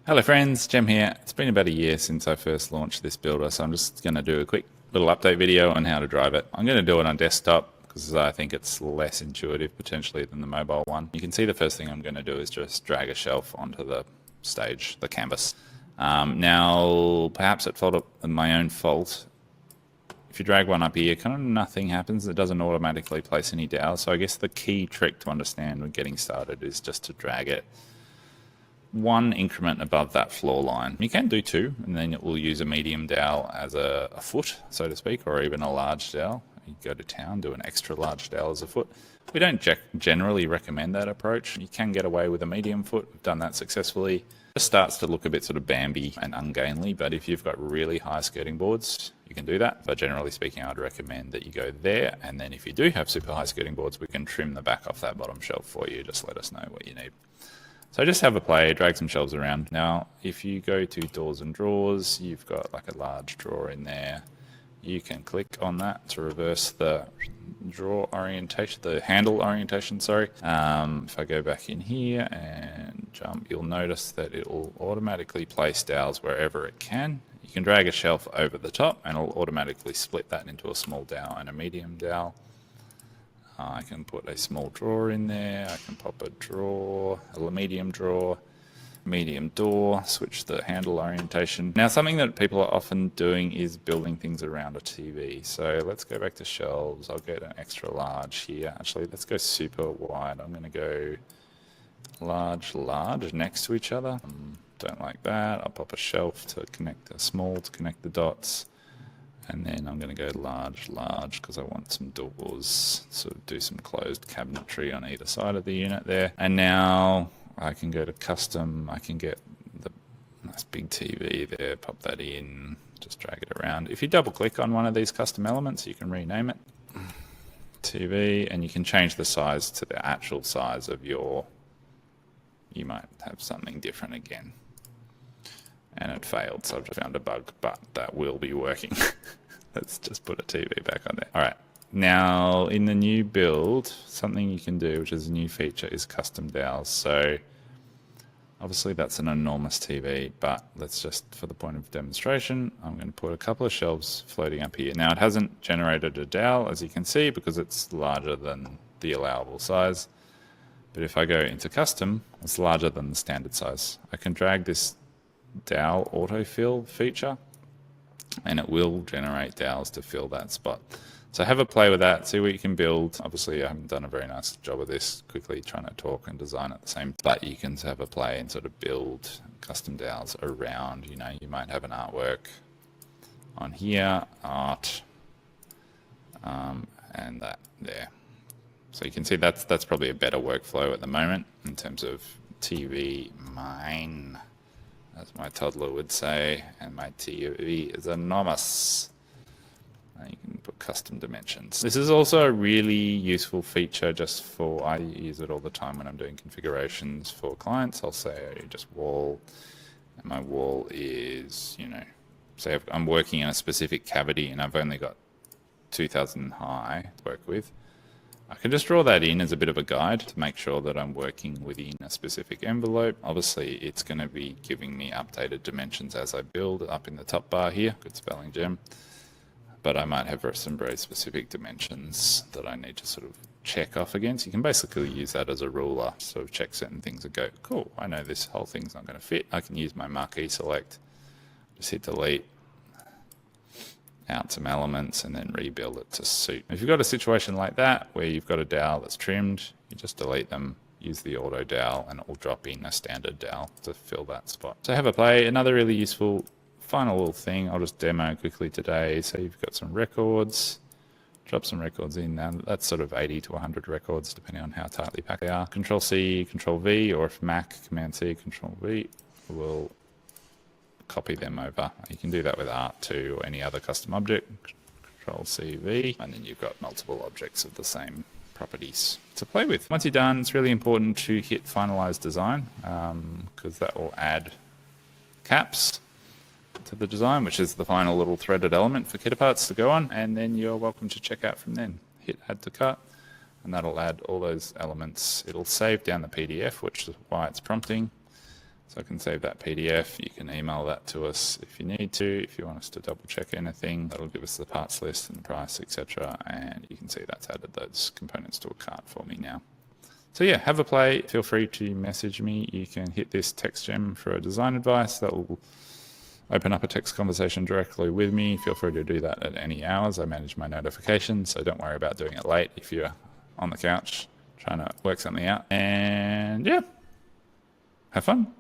Hello friends, Jem here. It's been about a year since I first launched this builder, so I'm just going to do a quick little update video on how to drive it. I'm going to do it on desktop because I think it's less intuitive potentially than the mobile one. You can see the first thing I'm going to do is just drag a shelf onto the stage, the canvas. Now, perhaps at my own fault, if you drag one up here, kind of nothing happens. It doesn't automatically place any dowels. So I guess the key trick to understand when getting started is just to drag it one increment above that floor line. You can do two, and then it will use a medium dowel as a foot, so to speak, or even a large dowel. You go to town, do an extra large dowel as a foot. We don't generally recommend that approach. You can get away with a medium foot. We've done that successfully. It starts to look a bit sort of Bambi and ungainly, but if you've got really high skirting boards, you can do that. But generally speaking, I'd recommend that you go there, and then if you do have super high skirting boards, we can trim the back off that bottom shelf for you. Just let us know what you need. So just have a play, drag some shelves around. Now, if you go to doors and drawers, you've got like a large drawer in there. You can click on that to reverse the drawer orientation, the handle orientation, sorry. If I go back in here and jump, you'll notice that it will automatically place dowels wherever it can. You can drag a shelf over the top and it'll automatically split that into a small dowel and a medium dowel. I can put a small drawer in there, I can pop a drawer, a medium drawer, medium door, switch the handle orientation. Now something that people are often doing is building things around a TV. So let's go back to shelves, I'll get an extra large here. Actually, let's go super wide. I'm going to go large, large next to each other. Don't like that. I'll pop a shelf to connect a small to connect the dots. And then I'm going to go large, large, because I want some doors, sort of do some closed cabinetry on either side of the unit there. And now I can go to custom, I can get the nice big TV there, pop that in, just drag it around. If you double click on one of these custom elements, you can rename it TV, and you can change the size to the actual size of you might have something different again. And it failed, so I've just found a bug, but that will be working. Let's just put a TV back on there. All right, now in the new build, something you can do, which is a new feature, is custom dowels. So obviously that's an enormous TV, but let's just, for the point of demonstration, I'm going to put a couple of shelves floating up here. Now it hasn't generated a dowel, as you can see, because it's larger than the allowable size. But if I go into custom, it's larger than the standard size. I can drag this dowel autofill feature and it will generate dowels to fill that spot. So have a play with that, see what you can build. Obviously I haven't done a very nice job of this, quickly trying to talk and design at the same time, but you can have a play and sort of build custom dowels around. You know, you might have an artwork on here, art, and that there. So you can see that's probably a better workflow at the moment in terms of TV mine, as my toddler would say, and my TV is enormous. You can put custom dimensions. This is also a really useful feature just for, I use it all the time when I'm doing configurations for clients. I'll say just wall, and my wall is, you know, say I'm working in a specific cavity and I've only got 2000 high to work with. I can just draw that in as a bit of a guide to make sure that I'm working within a specific envelope. Obviously, it's going to be giving me updated dimensions as I build up in the top bar here. Good spelling, Jem. But I might have some very specific dimensions that I need to sort of check off against. You can basically use that as a ruler, sort of check certain things and go, cool, I know this whole thing's not going to fit. I can use my marquee select, just hit delete, out some elements and then rebuild it to suit. If you've got a situation like that where you've got a dowel that's trimmed, you just delete them, use the auto dowel, and it will drop in a standard dowel to fill that spot. So have a play. Another really useful final little thing I'll just demo quickly today. So you've got some records, drop some records in. Now that's sort of 80 to 100 records depending on how tightly packed they are. Ctrl+C, Ctrl+V, or if Mac, Command+C, Ctrl+V will copy them over. You can do that with art too, or any other custom object. Ctrl+C+V, and then you've got multiple objects of the same properties to play with. Once you're done, it's really important to hit Finalize Design, because that will add caps to the design, which is the final little threaded element for KittaParts to go on, and then you're welcome to check out from then. Hit Add to Cut, and that'll add all those elements. It'll save down the PDF, which is why it's prompting. So I can save that PDF. You can email that to us if you need to. If you want us to double check anything, that'll give us the parts list and the price, etc. And you can see that's added those components to a cart for me now. So yeah, have a play. Feel free to message me. You can hit this text gem for a design advice. That will open up a text conversation directly with me. Feel free to do that at any hours. I manage my notifications, so don't worry about doing it late if you're on the couch trying to work something out. And yeah, have fun.